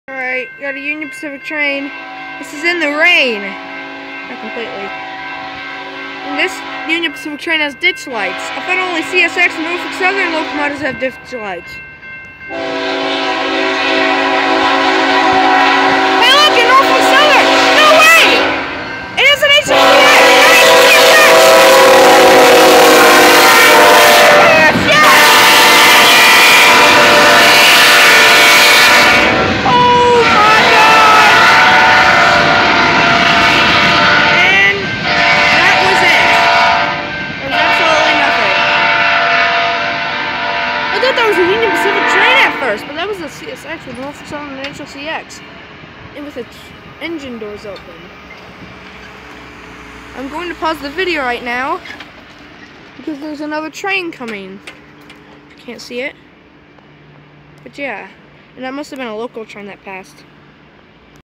Alright, got a Union Pacific train. This is in the rain. Not completely. And this Union Pacific train has ditch lights. I thought only CSX and Norfolk Southern locomotives have ditch lights. Hey look, in Norfolk Southern! No way! It is an HLCX! That was a Union Pacific train at first, but that was a CSX with Norfolk Southern and HLCX, and with its engine doors open. I'm going to pause the video right now because there's another train coming. Can't see it, but yeah, and that must have been a local train that passed.